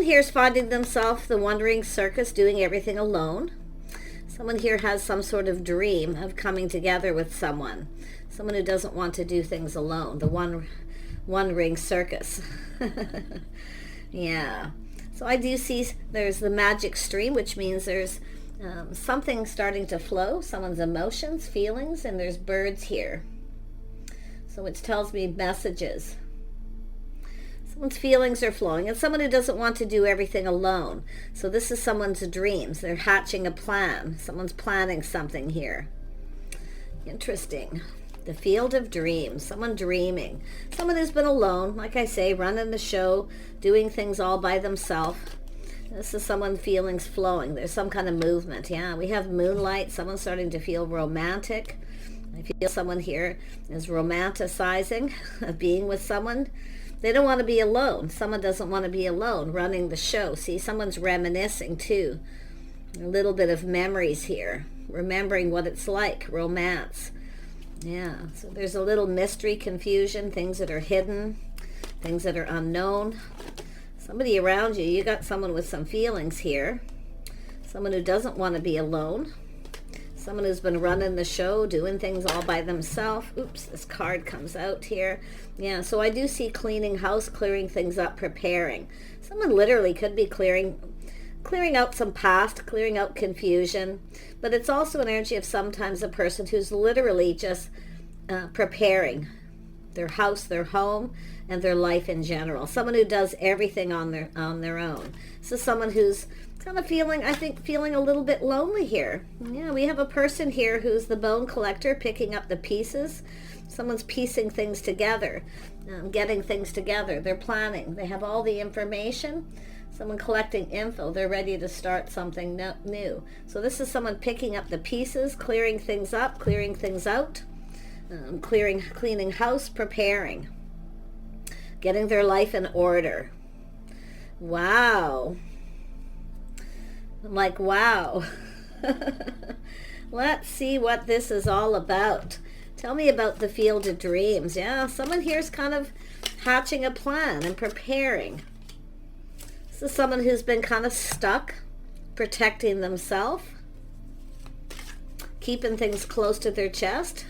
someone here is finding themselves the wandering circus, doing everything alone. Someone here has some sort of dream of coming together with someone. Someone who doesn't want to do things alone. The one-ring circus. Yeah. So I do see there's the magic stream, which means there's something starting to flow. Someone's emotions, feelings, and there's birds here. So it tells me messages. Someone's feelings are flowing, and someone who doesn't want to do everything alone. So this is someone's dreams. They're hatching a plan. Someone's planning something here. Interesting. The field of dreams. Someone dreaming. Someone who's been alone, like I say, running the show, doing things all by themselves. This is someone feelings flowing. There's some kind of movement. Yeah, we have moonlight. Someone's starting to feel romantic. I feel someone here is romanticizing being with someone. They don't want to be alone. Someone doesn't want to be alone running the show. See, someone's reminiscing too. A little bit of memories here. Remembering what it's like, romance. Yeah, so there's a little mystery, confusion, things that are hidden, things that are unknown. Somebody around you, you got someone with some feelings here. Someone who doesn't want to be alone. Someone who's been running the show, doing things all by themselves. Oops, this card comes out here. Yeah, so I do see cleaning house, clearing things up, preparing. Someone literally could be clearing out some past, clearing out confusion. But it's also an energy of sometimes a person who's literally just preparing their house, their home, and their life in general. Someone who does everything on their own. This is someone who's kind of feeling a little bit lonely here. Yeah, we have a person here who's the bone collector, picking up the pieces. Someone's piecing things together, getting things together. They're planning. They have all the information. Someone collecting info. They're ready to start something new. So this is someone picking up the pieces, clearing things up, clearing things out, cleaning house, preparing, getting their life in order. Wow. I'm like, wow. Let's see what this is all about. Tell me about the field of dreams. Yeah, someone here's kind of hatching a plan and preparing. This is someone who's been kind of stuck, protecting themselves, keeping things close to their chest.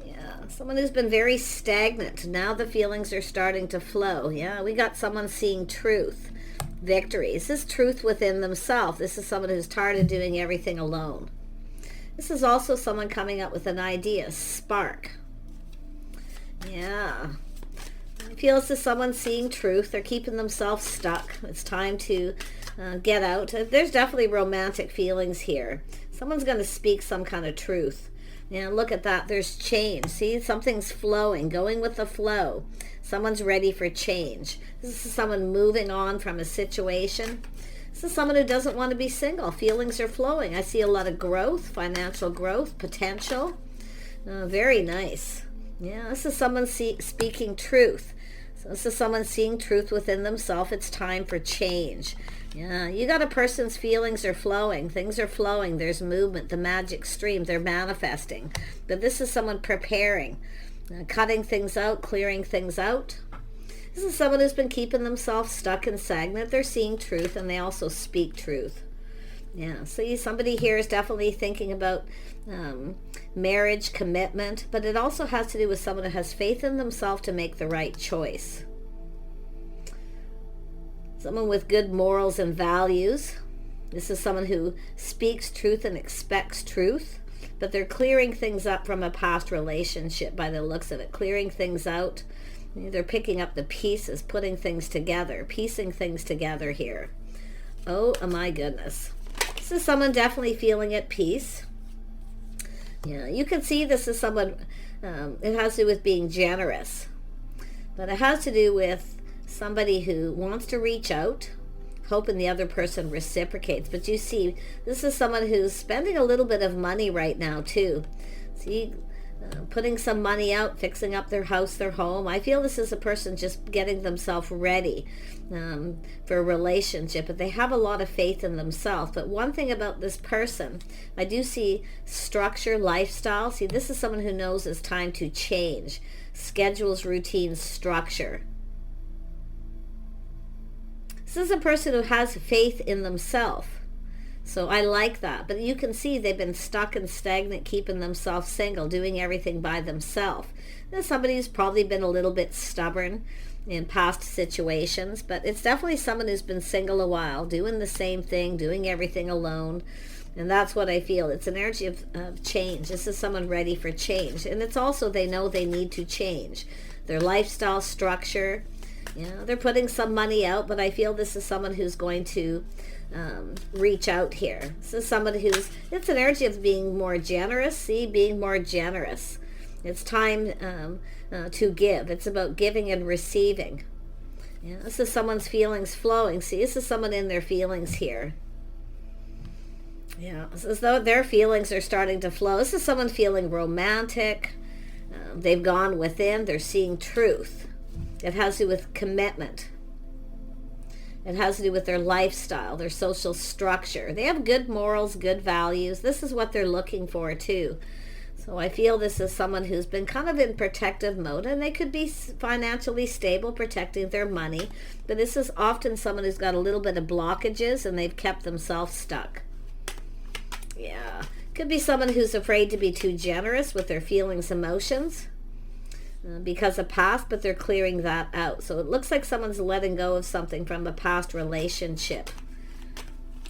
Yeah, someone who's been very stagnant. Now the feelings are starting to flow. Yeah, we got someone seeing truth. Victory. This is truth within themselves. This is someone who's tired of doing everything alone. This is also someone coming up with an idea, spark. Yeah. I feel this is someone seeing truth. They're keeping themselves stuck. It's time to get out. There's definitely romantic feelings here. Someone's going to speak some kind of truth. Yeah, look at that. There's change. See, something's flowing, going with the flow. Someone's ready for change. This is someone moving on from a situation. This is someone who doesn't want to be single. Feelings are flowing. I see a lot of growth, financial growth, potential. Very nice. Yeah, this is someone speaking truth. So this is someone seeing truth within themselves. It's time for change. Yeah, you got a person's feelings are flowing. Things are flowing. There's movement, the magic stream. They're manifesting. But this is someone preparing, cutting things out, clearing things out. This is someone who's been keeping themselves stuck and stagnant. They're seeing truth, and they also speak truth. Yeah, see, somebody here is definitely thinking about marriage, commitment, but it also has to do with someone who has faith in themselves to make the right choice. Someone with good morals and values. This is someone who speaks truth and expects truth, but they're clearing things up from a past relationship by the looks of it, clearing things out. They're picking up the pieces, putting things together, piecing things together here. Oh my goodness. This is someone definitely feeling at peace. Yeah, you can see this is someone, it has to do with being generous, but it has to do with somebody who wants to reach out, hoping the other person reciprocates. But you see, this is someone who's spending a little bit of money right now too. See, putting some money out, fixing up their house, their home. I feel this is a person just getting themselves ready for a relationship, but they have a lot of faith in themselves. But one thing about this person, I do see structure, lifestyle. See, this is someone who knows it's time to change. Schedules, routines, structure. This This is a person who has faith in themselves. So I like that. But you can see they've been stuck and stagnant, keeping themselves single, doing everything by themselves. There's somebody who's probably been a little bit stubborn in past situations, but it's definitely someone who's been single a while, doing the same thing, doing everything alone. And that's what I feel. It's an energy of change. This is someone ready for change. And it's also they know they need to change their lifestyle structure. They're putting some money out, but I feel this is someone who's going to reach out here. This is somebody it's an energy of being more generous. See, being more generous. It's time to give. It's about giving and receiving. This is someone's feelings flowing. See, this is someone in their feelings here. It's as though their feelings are starting to flow. This is someone feeling romantic. They've gone within. They're seeing truth. It has to do with commitment. It has to do with their lifestyle, their social structure. They have good morals, good values. This is what they're looking for too. So I feel this is someone who's been kind of in protective mode, and they could be financially stable, protecting their money. But this is often someone who's got a little bit of blockages and they've kept themselves stuck. Could be someone who's afraid to be too generous with their feelings, emotions. Because of past, but they're clearing that out. So it looks like someone's letting go of something from a past relationship.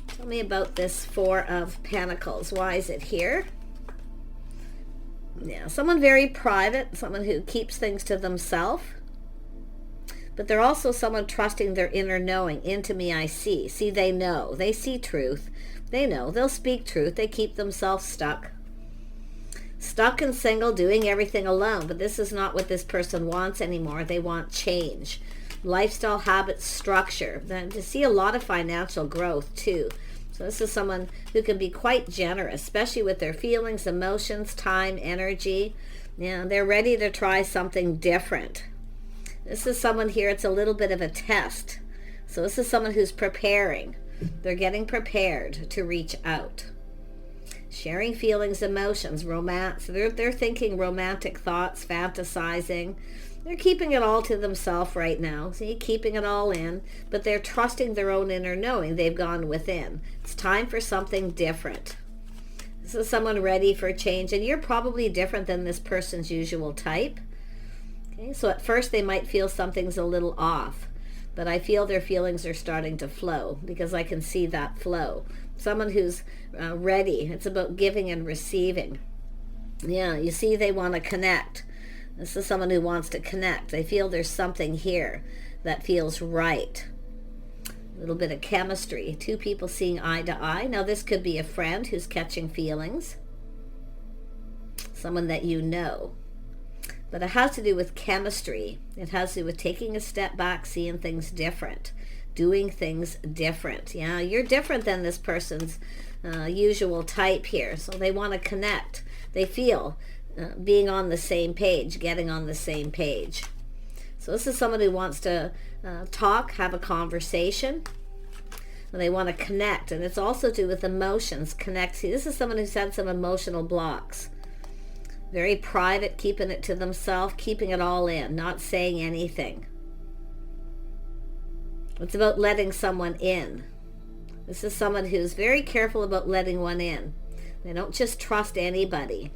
Tell me about this Four of Pentacles. Why is it here? Someone very private, someone who keeps things to themselves. But they're also someone trusting their inner knowing. Into me I see. See, they know. They see truth. They know. They'll speak truth. They keep themselves stuck. Stuck and single, doing everything alone. But this is not what this person wants anymore. They want change. Lifestyle, habits, structure. Then to see a lot of financial growth too. So this is someone who can be quite generous, especially with their feelings, emotions, time, energy. They're ready to try something different. This is someone here, it's a little bit of a test. So this is someone who's preparing. They're getting prepared to reach out. Sharing feelings, emotions, romance. They're thinking romantic thoughts, fantasizing. They're keeping it all to themselves right now. See, keeping it all in. But they're trusting their own inner knowing. They've gone within. It's time for something different. This is someone ready for change. And you're probably different than this person's usual type. Okay, so at first they might feel something's a little off. But I feel their feelings are starting to flow because I can see that flow. Someone who's ready. It's about giving and receiving. You see they want to connect. This is someone who wants to connect. They feel there's something here that feels right. A little bit of chemistry. Two people seeing eye to eye. Now this could be a friend who's catching feelings. Someone that you know. But it has to do with chemistry. It has to do with taking a step back, seeing things different, doing things different. You're different than this person's usual type here. So they want to connect. They feel being on the same page, getting on the same page. So this is someone who wants to talk, have a conversation. And they want to connect. And it's also to do with emotions, connect. See, this is someone who's had some emotional blocks. Very private, keeping it to themselves, keeping it all in, not saying anything. It's about letting someone in. This is someone who's very careful about letting one in. They don't just trust anybody.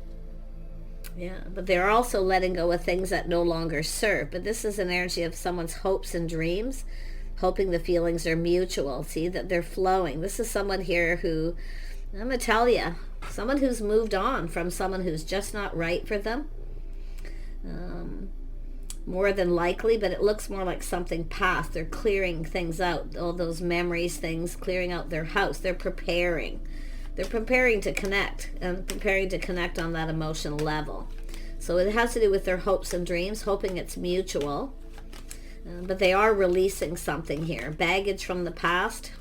But they're also letting go of things that no longer serve. But this is an energy of someone's hopes and dreams, hoping the feelings are mutual. See, that they're flowing. This is someone here who, I'm going to tell you, someone who's moved on from someone who's just not right for them. More than likely, but it looks more like something past. They're clearing things out, all those memories, things, clearing out their house. They're preparing. They're preparing to connect, and preparing to connect on that emotional level. So it has to do with their hopes and dreams, hoping it's mutual. But they are releasing something here. Baggage from the past,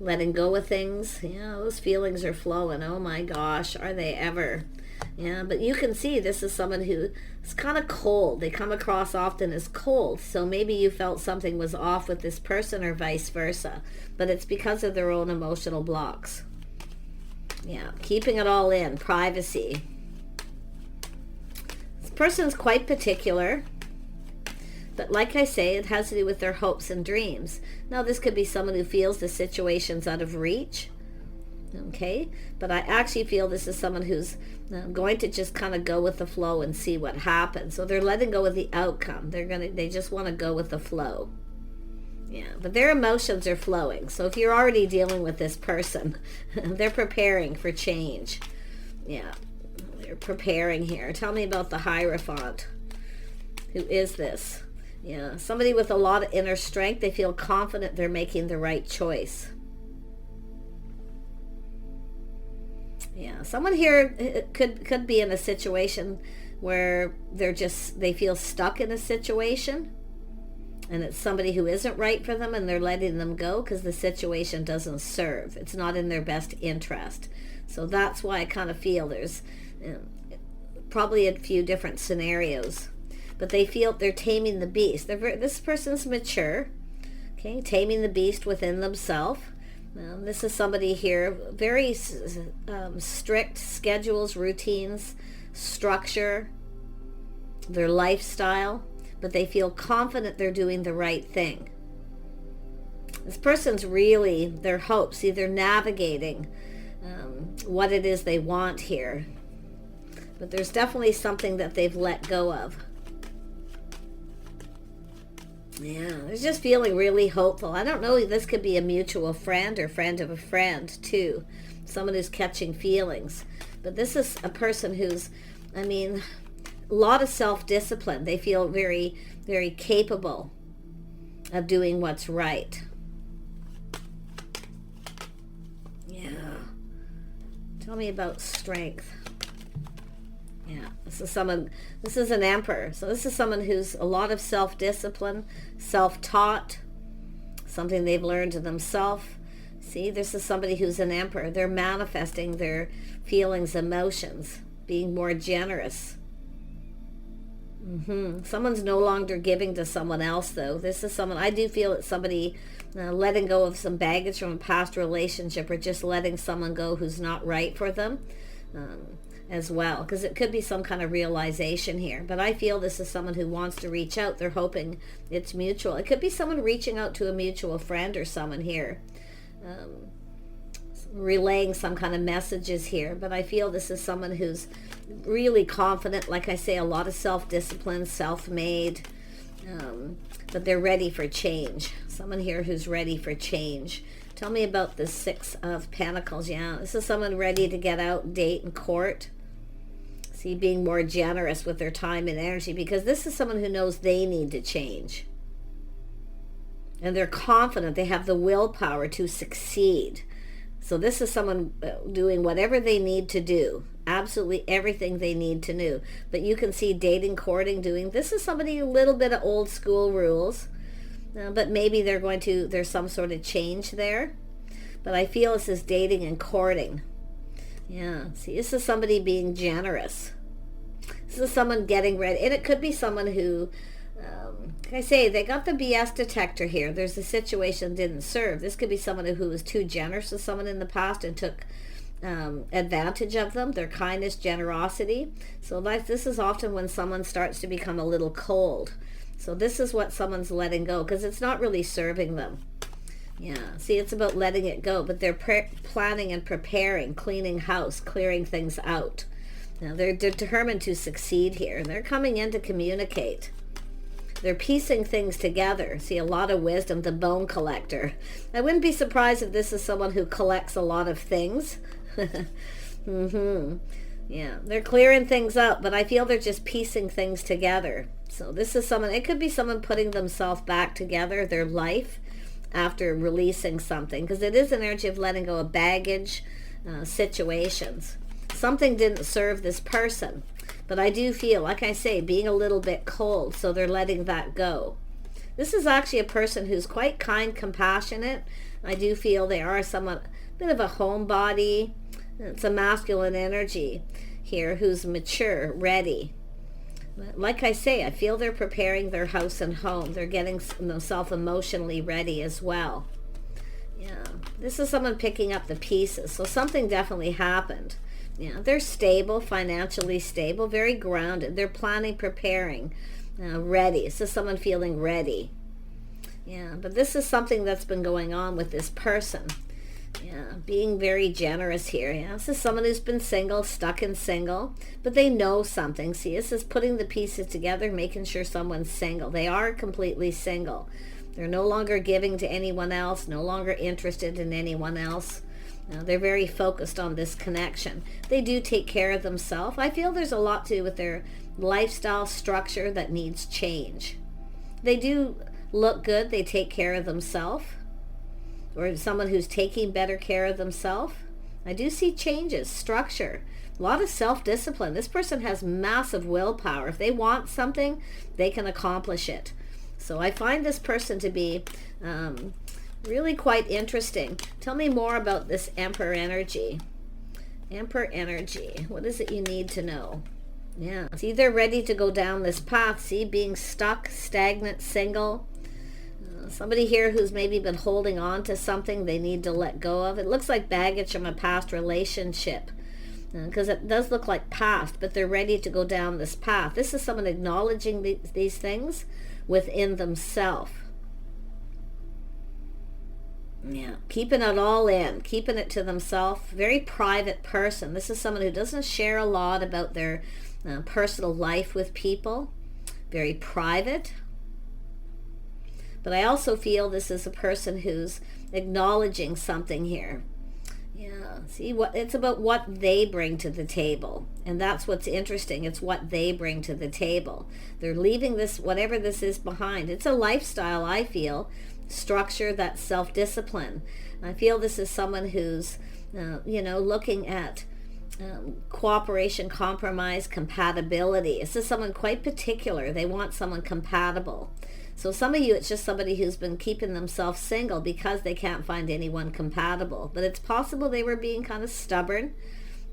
letting go of things. Those feelings are flowing. Oh my gosh, are they ever? But you can see this is someone who is kind of cold. They come across often as cold. So maybe you felt something was off with this person or vice versa. But it's because of their own emotional blocks. Keeping it all in. Privacy. This person's quite particular. But like I say, it has to do with their hopes and dreams. Now, this could be someone who feels the situation's out of reach. Okay, but I actually feel this is someone who's going to just kind of go with the flow and see what happens. So they're letting go of the outcome. They just want to go with the flow. Yeah, but their emotions are flowing. So if you're already dealing with this person, they're preparing for change. Yeah, they're preparing here. Tell me about the Hierophant. Who is this? Yeah, somebody with a lot of inner strength. They feel confident they're making the right choice. Yeah, someone here could be in a situation where they feel stuck in a situation, and it's somebody who isn't right for them, and they're letting them go because the situation doesn't serve. It's not in their best interest. So that's why I kind of feel there's probably a few different scenarios, but they feel they're taming the beast. This person's mature, okay, taming the beast within themselves. This is somebody here, very strict schedules, routines, structure, their lifestyle, but they feel confident they're doing the right thing. This person's really, their hopes, see, they're navigating what it is they want here. But there's definitely something that they've let go of. Yeah, they're just feeling really hopeful. I don't know, this could be a mutual friend or friend of a friend too. Someone who's catching feelings. But this is a person who's, a lot of self-discipline. They feel very, very capable of doing what's right. Yeah. Tell me about strength. Yeah, this is an emperor. So this is someone who's a lot of self-discipline, self-taught, something they've learned to themselves. See, this is somebody who's an emperor. They're manifesting their feelings, emotions, being more generous. Someone's no longer giving to someone else, though. This is someone, I do feel it's somebody letting go of some baggage from a past relationship, or just letting someone go who's not right for them. As well, because it could be some kind of realization here, but I feel this is someone who wants to reach out. They're hoping it's mutual. It could be someone reaching out to a mutual friend or someone here, relaying some kind of messages here, but I feel this is someone who's really confident, like I say, a lot of self-discipline, self-made, but they're ready for change. Someone here who's ready for change. Tell me about the Six of Pentacles. Yeah, this is someone ready to get out, date, and court. See, being more generous with their time and energy, because this is someone who knows they need to change. And they're confident they have the willpower to succeed. So this is someone doing whatever they need to do. Absolutely everything they need to do. But you can see dating, courting, doing. This is somebody a little bit of old school rules. But maybe there's some sort of change there. But I feel this is dating and courting. Yeah, see, this is somebody being generous. This is someone getting ready. And it could be someone who, like I say, they got the BS detector here. There's a situation didn't serve. This could be someone who was too generous with someone in the past and took advantage of them, their kindness, generosity. So this is often when someone starts to become a little cold. So this is what someone's letting go, because it's not really serving them. Yeah, see, it's about letting it go, but they're planning and preparing, cleaning house, clearing things out. Now, they're determined to succeed here. They're coming in to communicate. They're piecing things together. See, a lot of wisdom, the bone collector. I wouldn't be surprised if this is someone who collects a lot of things. Yeah, they're clearing things out, but I feel they're just piecing things together. So this is someone, it could be someone putting themselves back together, their life, after releasing something, because it is an energy of letting go of baggage, situations. Something didn't serve this person, but I do feel, like I say, being a little bit cold, so they're letting that go. This is actually a person who's quite kind, compassionate. I do feel they are somewhat, a bit of a homebody. It's a masculine energy here who's mature, ready. Like I say, I feel they're preparing their house and home. They're getting themselves emotionally ready as well. Yeah, this is someone picking up the pieces. So something definitely happened. Yeah, they're stable, financially stable, very grounded. They're planning, preparing. Ready. This is someone feeling ready. Yeah, but this is something that's been going on with this person. Yeah, being very generous here. Yeah, this is someone who's been single, stuck in single, but they know something. See, this is putting the pieces together, making sure someone's single. They are completely single. They're no longer giving to anyone else, no longer interested in anyone else. They're very focused on this connection. They do take care of themselves. I feel there's a lot to do with their lifestyle structure that needs change. They do look good. They take care of themselves. Or someone who's taking better care of themselves. I do see changes, structure, a lot of self-discipline. This person has massive willpower. If they want something, they can accomplish it. So I find this person to be really quite interesting. Tell me more about this Emperor energy. Emperor energy. What is it you need to know? Yeah. See, they're ready to go down this path. See, being stuck, stagnant, single. Somebody here who's maybe been holding on to something they need to let go of. It looks like baggage from a past relationship, because it does look like past, but they're ready to go down this path. This is someone acknowledging these things within themselves. Yeah, keeping it all in, keeping it to themselves. Very private person. This is someone who doesn't share a lot about their personal life with people. Very private. But I also feel this is a person who's acknowledging something here. Yeah, see, it's about what they bring to the table. And that's what's interesting. It's what they bring to the table. They're leaving this, whatever this is, behind. It's a lifestyle, I feel. Structure, that self-discipline. I feel this is someone who's, looking at cooperation, compromise, compatibility. This is someone quite particular. They want someone compatible. So some of you, it's just somebody who's been keeping themselves single because they can't find anyone compatible. But it's possible they were being kind of stubborn,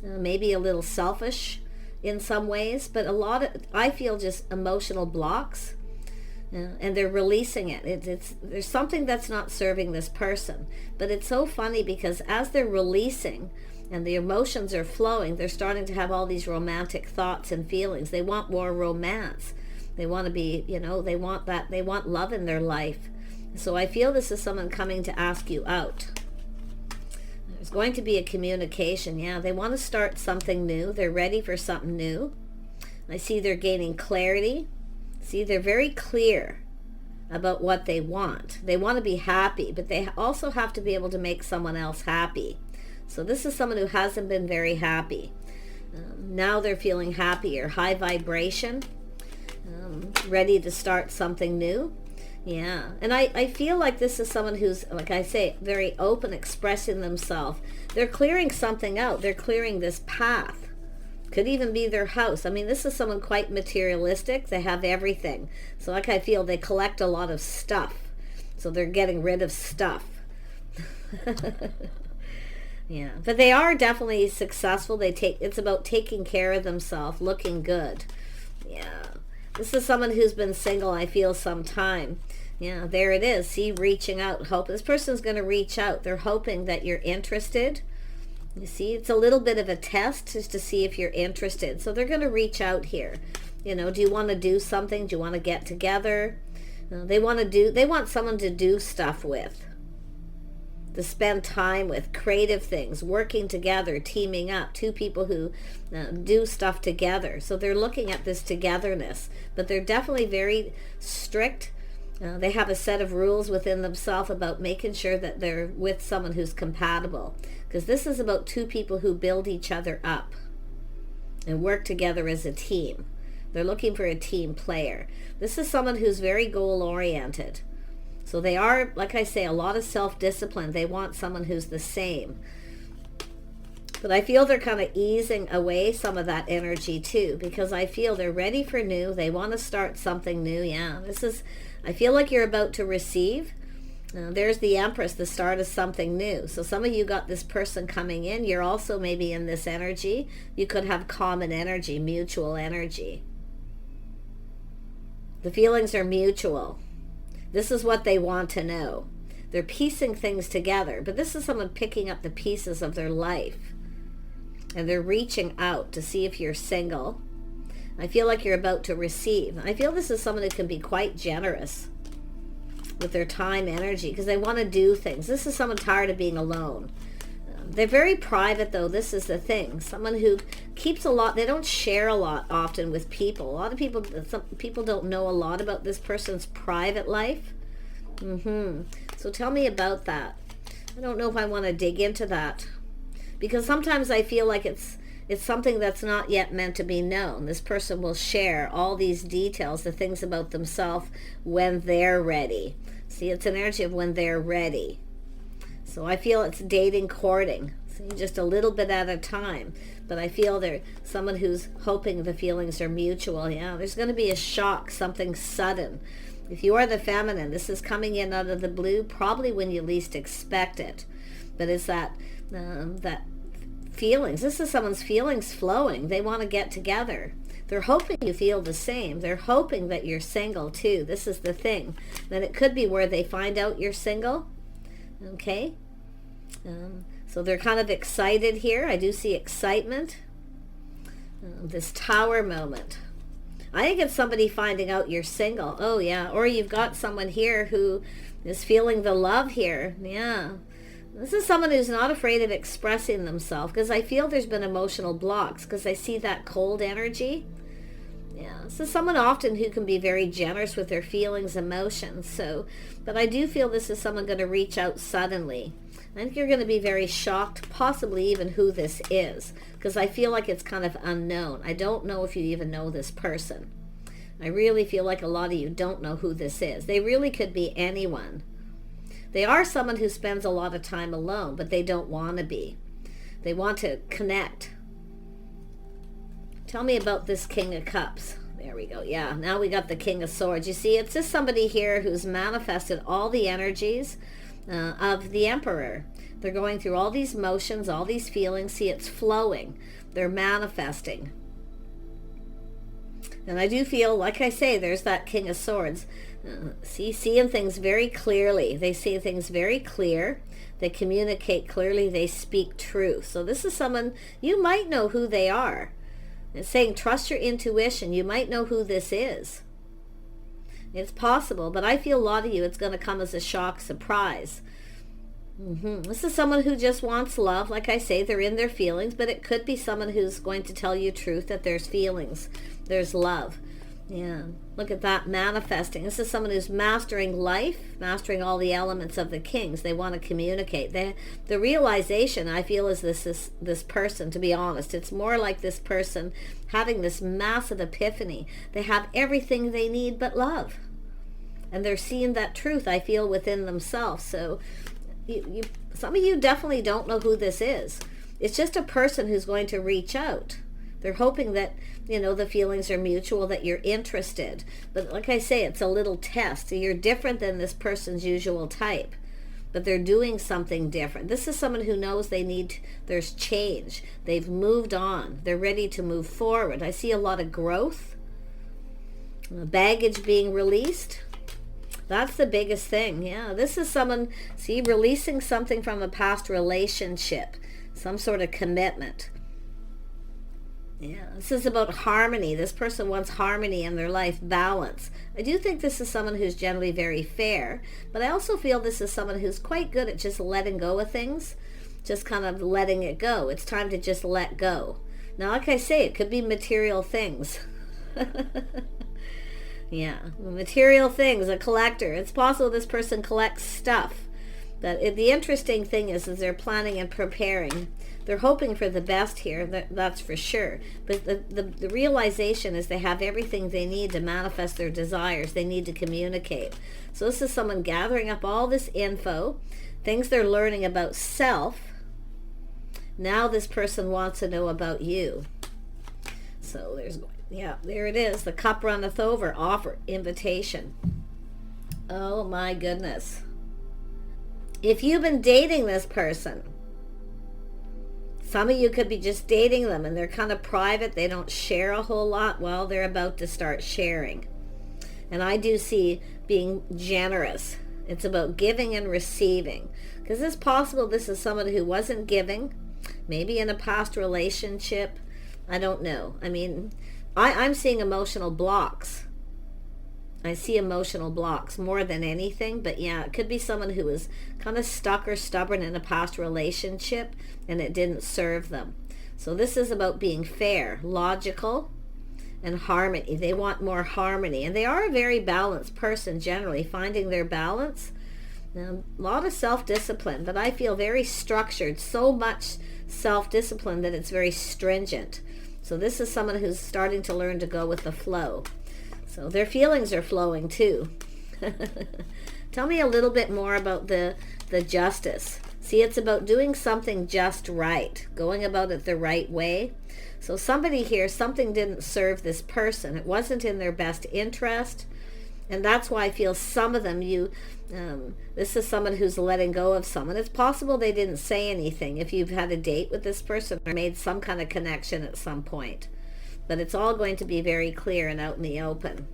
maybe a little selfish in some ways. But a lot of, I feel, just emotional blocks, and they're releasing it. There's something that's not serving this person. But it's so funny because as they're releasing and the emotions are flowing, they're starting to have all these romantic thoughts and feelings. They want more romance. They want to be, they want that. They want love in their life. So I feel this is someone coming to ask you out. There's going to be a communication. Yeah, they want to start something new. They're ready for something new. I see they're gaining clarity. See, they're very clear about what they want. They want to be happy, but they also have to be able to make someone else happy. So this is someone who hasn't been very happy. Now they're feeling happier, high vibration. Ready to start something new. Yeah, and I feel like this is someone who's, like I say, very open, expressing themselves. They're clearing something out. They're clearing this path. Could even be their house. I mean, this is someone quite materialistic. They have everything. So like I feel they collect a lot of stuff. So they're getting rid of stuff. Yeah, but they are definitely successful. It's about taking care of themselves, looking good. Yeah. This is someone who's been single, I feel, some time. Yeah, there it is. See, reaching out. Hope this person's going to reach out. They're hoping that you're interested. You see, it's a little bit of a test just to see if you're interested. So they're going to reach out here. Do you want to do something? Do you want to get together? They want someone to do stuff with. To spend time with, creative things, working together, teaming up, two people who do stuff together. So they're looking at this togetherness, but they're definitely very strict. They have a set of rules within themselves about making sure that they're with someone who's compatible, because this is about two people who build each other up and work together as a team. They're looking for a team player. This is someone who's very goal-oriented. So they are, like I say, a lot of self-discipline. They want someone who's the same. But I feel they're kind of easing away some of that energy too, because I feel they're ready for new. They want to start something new. Yeah, I feel like you're about to receive. There's the Empress, the start of something new. So some of you got this person coming in. You're also maybe in this energy. You could have common energy, mutual energy. The feelings are mutual. This is what they want to know. They're piecing things together, but this is someone picking up the pieces of their life. And they're reaching out to see if you're single. I feel like you're about to receive. I feel this is someone who can be quite generous with their time, energy, because they want to do things. This is someone tired of being alone. They're very private, though. This is the thing. Someone who keeps a lot. They don't share a lot often with people. A lot of people, some people don't know a lot about this person's private life. So tell me about that. I don't know if I want to dig into that, because sometimes I feel like it's something that's not yet meant to be known. This person will share all these details, the things about themselves, when they're ready. See, it's an energy of when they're ready. So I feel it's dating, courting. See, just a little bit at a time. But I feel they're someone who's hoping the feelings are mutual. Yeah, there's going to be a shock, something sudden. If you are the feminine, this is coming in out of the blue, probably when you least expect it. But it's that feelings. This is someone's feelings flowing. They want to get together. They're hoping you feel the same. They're hoping that you're single too. This is the thing. Then it could be where they find out you're single. Okay, so they're kind of excited here. I do see excitement. This tower moment. I think it's somebody finding out you're single. Oh yeah, or you've got someone here who is feeling the love here. Yeah, this is someone who's not afraid of expressing themselves, because I feel there's been emotional blocks, because I see that cold energy. Yeah, this is someone often who can be very generous with their feelings, emotions. So, but I do feel this is someone going to reach out suddenly. I think you're going to be very shocked, possibly even who this is, because I feel like it's kind of unknown. I don't know if you even know this person. I really feel like a lot of you don't know who this is. They really could be anyone. They are someone who spends a lot of time alone, but they don't want to be. They want to connect. Tell me about this King of Cups. There we go. Yeah, now we got the King of Swords. You see, it's just somebody here who's manifested all the energies of the Emperor. They're going through all these motions, all these feelings. See, it's flowing. They're manifesting. And I do feel, like I say, there's that King of Swords. Seeing things very clearly. They see things very clear. They communicate clearly. They speak truth. So this is someone, you might know who they are. It's saying trust your intuition. You might know who this is. It's possible, but I feel a lot of you, it's going to come as a shock, surprise. This is someone who just wants love. Like I say, they're in their feelings, but it could be someone who's going to tell you truth, that there's feelings, there's love. Yeah, look at that, manifesting. This is someone who's mastering life, mastering all the elements of the kings. They want to communicate. The realization, I feel, is this person, to be honest. It's more like this person having this massive epiphany. They have everything they need but love. And they're seeing that truth, I feel, within themselves. So some of you definitely don't know who this is. It's just a person who's going to reach out. They're hoping that, the feelings are mutual, that you're interested. But like I say, it's a little test. You're different than this person's usual type. But they're doing something different. This is someone who knows there's change. They've moved on. They're ready to move forward. I see a lot of growth. Baggage being released. That's the biggest thing. Yeah, this is someone, releasing something from a past relationship. Some sort of commitment. Yeah, this is about harmony. This person wants harmony in their life, balance. I do think this is someone who's generally very fair, but I also feel this is someone who's quite good at just letting go of things, just kind of letting it go. It's time to just let go. Now, like I say, it could be material things. Yeah, material things, a collector. It's possible this person collects stuff. But the interesting thing is they're planning and preparing. They're hoping for the best here, that's for sure. But the realization is they have everything they need to manifest their desires. They need to communicate. So this is someone gathering up all this info, things they're learning about self. Now this person wants to know about you. So there it is. The cup runneth over. Offer, invitation. Oh my goodness. If you've been dating this person, some of you could be just dating them and they're kind of private. They don't share a whole lot. Well, they're about to start sharing. And I do see being generous. It's about giving and receiving. Because it's possible this is someone who wasn't giving, maybe in a past relationship. I don't know. I mean, I'm seeing emotional blocks. I see emotional blocks more than anything, but yeah, it could be someone who was kind of stuck or stubborn in a past relationship and it didn't serve them. So this is about being fair, logical, and harmony. They want more harmony, and they are a very balanced person generally, finding their balance. A lot of self-discipline, but I feel very structured, so much self-discipline that it's very stringent. So this is someone who's starting to learn to go with the flow. So their feelings are flowing too. Tell me a little bit more about the justice. See, it's about doing something just right, going about it the right way. So somebody here, something didn't serve this person. It wasn't in their best interest. And that's why I feel some of them, this is someone who's letting go of someone. It's possible they didn't say anything if you've had a date with this person or made some kind of connection at some point. But it's all going to be very clear and out in the open.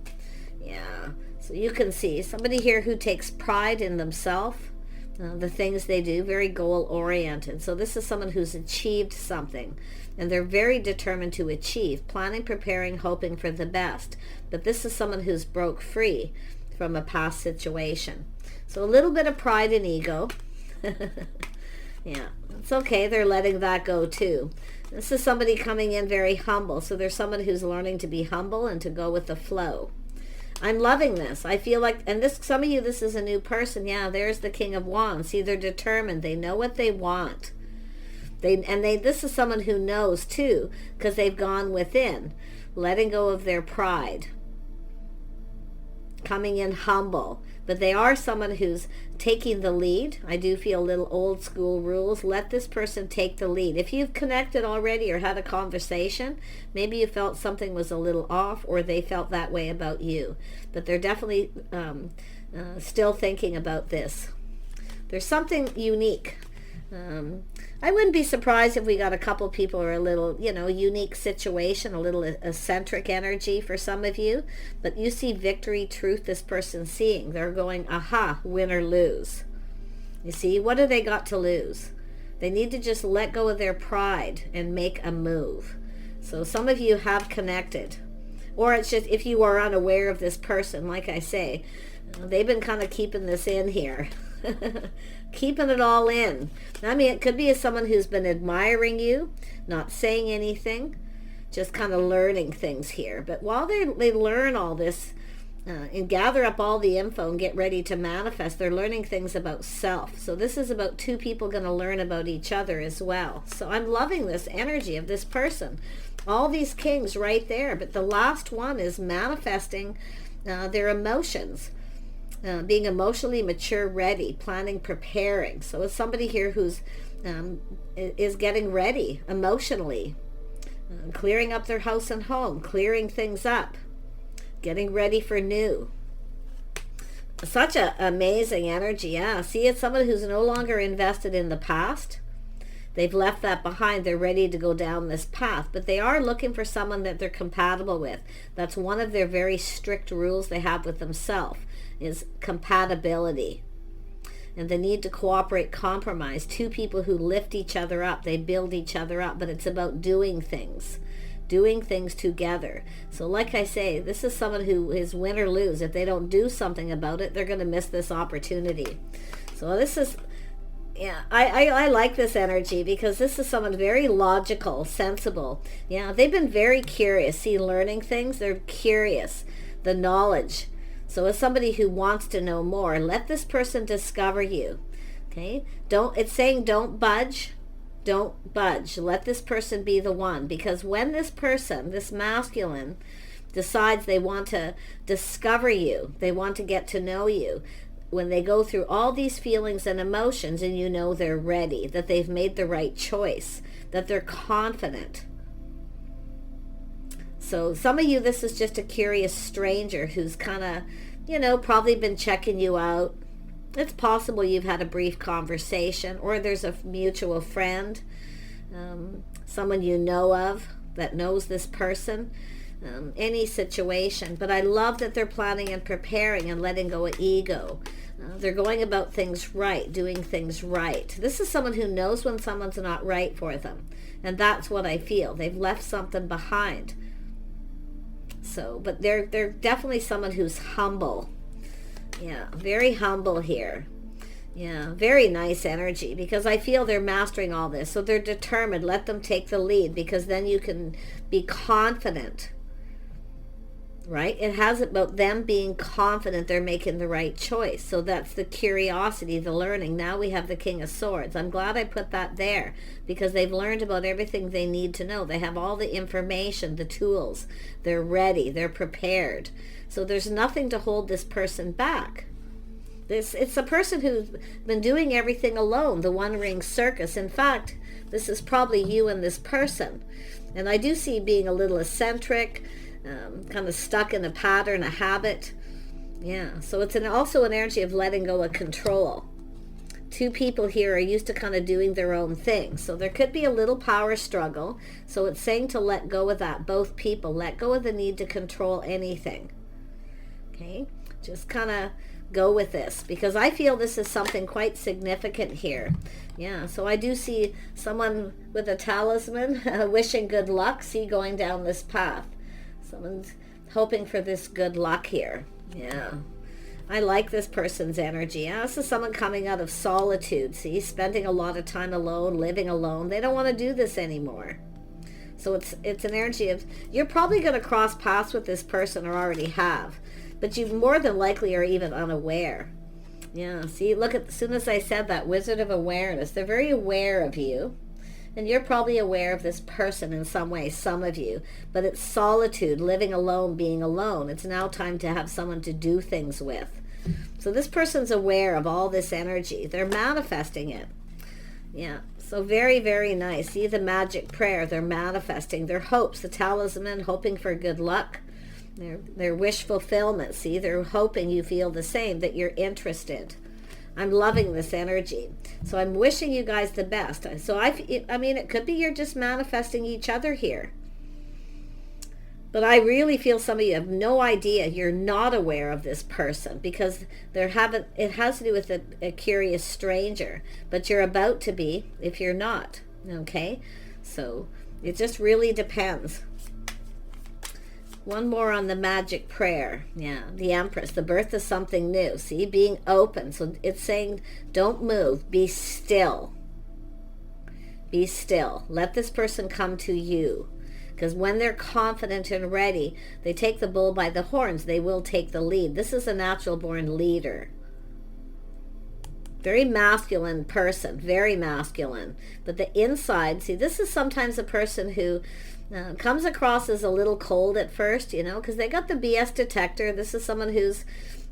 Yeah, so you can see somebody here who takes pride in themselves, the things they do, very goal-oriented. So this is someone who's achieved something, and they're very determined to achieve, planning, preparing, hoping for the best. But this is someone who's broke free from a past situation. So a little bit of pride and ego. Yeah, it's okay. They're letting that go too. This is somebody coming in very humble. So there's someone who's learning to be humble and to go with the flow. I'm loving this. I feel like, and this, some of you, this is a new person. Yeah, there's the King of Wands. See, they're determined. They know what they want. This is someone who knows too, because they've gone within, letting go of their pride, coming in humble. But they are someone who's taking the lead. I do feel little old school rules. Let this person take the lead. If you've connected already or had a conversation, maybe you felt something was a little off, or they felt that way about you. But they're definitely still thinking about this. There's something unique. I wouldn't be surprised if we got a couple people or a little, unique situation, a little eccentric energy for some of you. But you see victory, truth, this person's seeing. They're going, aha, win or lose. You see, what do they got to lose? They need to just let go of their pride and make a move. So some of you have connected. Or it's just, if you are unaware of this person, like I say, they've been kind of keeping this in here. Keeping it all in. I mean, it could be someone who's been admiring you, not saying anything, just kind of learning things here. But while they learn all this and gather up all the info and get ready to manifest, they're learning things about self. So this is about two people going to learn about each other as well. So I'm loving this energy of this person. All these kings right there. But the last one is manifesting their emotions. Being emotionally mature, ready, planning, preparing. So it's somebody here who's is getting ready emotionally, clearing up their house and home, clearing things up, getting ready for new. Such an amazing energy. Yeah, see, it's someone who's no longer invested in the past. They've left that behind. They're ready to go down this path, but they are looking for someone that they're compatible with. That's one of their very strict rules they have with themselves, is compatibility and the need to cooperate, compromise. Two people who lift each other up, they build each other up, but it's about doing things together. So like I say, this is someone who is win or lose. If they don't do something about it, they're going to miss this opportunity. So this is, yeah, I like this energy, because this is someone very logical, sensible. Yeah, they've been very curious. See, learning things, they're curious, the knowledge. So as somebody who wants to know more, let this person discover you. Okay? It's saying don't budge. Don't budge. Let this person be the one. Because when this person, this masculine, decides they want to discover you, they want to get to know you, when they go through all these feelings and emotions, and you know they're ready, that they've made the right choice, that they're confident. So some of you, this is just a curious stranger who's kind of, probably been checking you out. It's possible you've had a brief conversation, or there's a mutual friend, someone you know of that knows this person, any situation. But I love that they're planning and preparing and letting go of ego. They're going about things right, doing things right. This is someone who knows when someone's not right for them. And that's what I feel. They've left something behind. So, but they're definitely someone who's humble. Yeah, very humble here. Yeah, very nice energy, because I feel they're mastering all this. So they're determined. Let them take the lead, because then you can be confident, right? It has about them being confident they're making the right choice. So that's the curiosity, the learning. Now we have the King of Swords. I'm glad I put that there, because they've learned about everything they need to know. They have all the information, the tools. They're ready. They're prepared. So there's nothing to hold this person back. It's a person who's been doing everything alone, the One Ring Circus. In fact, this is probably you and this person. And I do see being a little eccentric, kind of stuck in a pattern, a habit. Yeah, so it's also an energy of letting go of control. Two people here are used to kind of doing their own thing. So there could be a little power struggle. So it's saying to let go of that. Both people, let go of the need to control anything. Okay, just kind of go with this, because I feel this is something quite significant here. Yeah, so I do see someone with a talisman wishing good luck, see, going down this path. Someone's hoping for this good luck here. Yeah, I like this person's energy. Yeah, this is someone coming out of solitude, see, spending a lot of time alone, living alone. They don't want to do this anymore. So it's an energy of, you're probably going to cross paths with this person, or already have, but you more than likely are even unaware. Yeah, see, look at, as soon as I said that, Wizard of Awareness, they're very aware of you, and you're probably aware of this person in some way, some of you, but it's solitude, living alone, being alone. It's now time to have someone to do things with. So this person's aware of all this energy. They're manifesting it. Yeah, so very, very nice. See the magic prayer, they're manifesting their hopes, the talisman, hoping for good luck. Their wish fulfillment. See, they're hoping you feel the same, that you're interested. I'm loving this energy. So I'm wishing you guys the best. So I mean, it could be you're just manifesting each other here. But I really feel some of you have no idea. You're not aware of this person, because it has to do with a curious stranger. But you're about to be if you're not. Okay? So it just really depends. One more on the magic prayer. Yeah, the Empress, the birth of something new. See, being open. So it's saying, don't move. Be still. Be still. Let this person come to you. Because when they're confident and ready, they take the bull by the horns. They will take the lead. This is a natural born leader. Very masculine person. Very masculine. But the inside, see, this is sometimes a person who comes across as a little cold at first, because they got the BS detector. This is someone who's,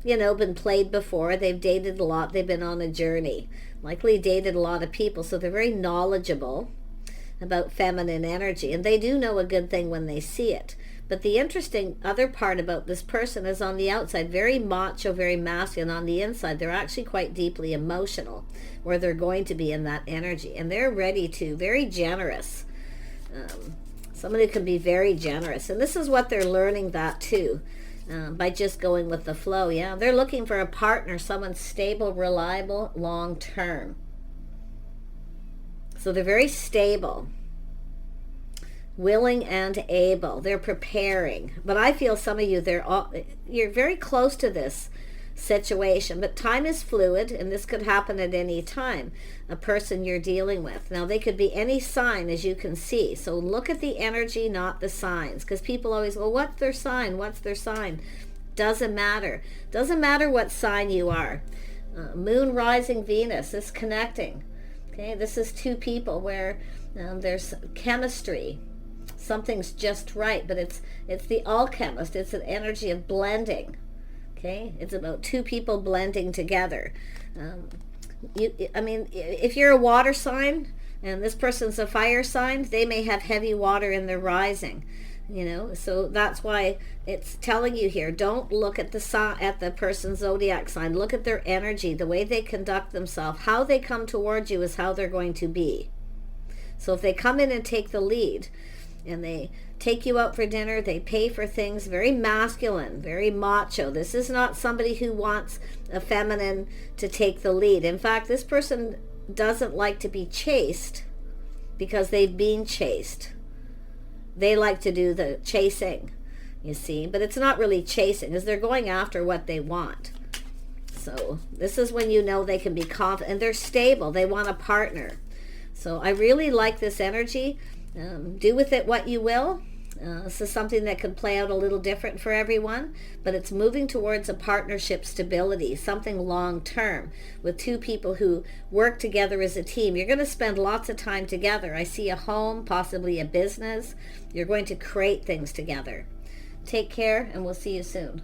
been played before. They've dated a lot. They've been on a journey. Likely dated a lot of people. So they're very knowledgeable about feminine energy. And they do know a good thing when they see it. But the interesting other part about this person is on the outside, very macho, very masculine. On the inside, they're actually quite deeply emotional, where they're going to be in that energy. And they're ready to, very generous. Somebody can be very generous. And this is what they're learning that too, by just going with the flow. Yeah, they're looking for a partner, someone stable, reliable, long-term. So they're very stable, willing and able. They're preparing. But I feel some of you, you're very close to this situation, but time is fluid, and this could happen at any time. A person you're dealing with, now they could be any sign, as you can see. So look at the energy, not the signs, because people always, well, what's their sign, doesn't matter what sign you are. Moon, rising, Venus is connecting. Okay, this is two people where there's chemistry, something's just right, but it's the alchemist. It's an energy of blending. Okay, it's about two people blending together. If you're a water sign and this person's a fire sign, they may have heavy water in their rising. So that's why it's telling you here, don't look at the person's zodiac sign. Look at their energy, the way they conduct themselves. How they come towards you is how they're going to be. So if they come in and take the lead, and they take you out for dinner, they pay for things, very masculine, very macho. This is not somebody who wants a feminine to take the lead. In fact, this person doesn't like to be chased because they've been chased. They like to do the chasing. you see. But it's not really chasing, because they're going after what they want. So this is when you know they can be confident, and they're stable. They want a partner. So I really like this energy. Do with it what you will. This is something that could play out a little different for everyone, but it's moving towards a partnership stability, something long-term with two people who work together as a team. You're going to spend lots of time together. I see a home, possibly a business. You're going to create things together. Take care, and we'll see you soon.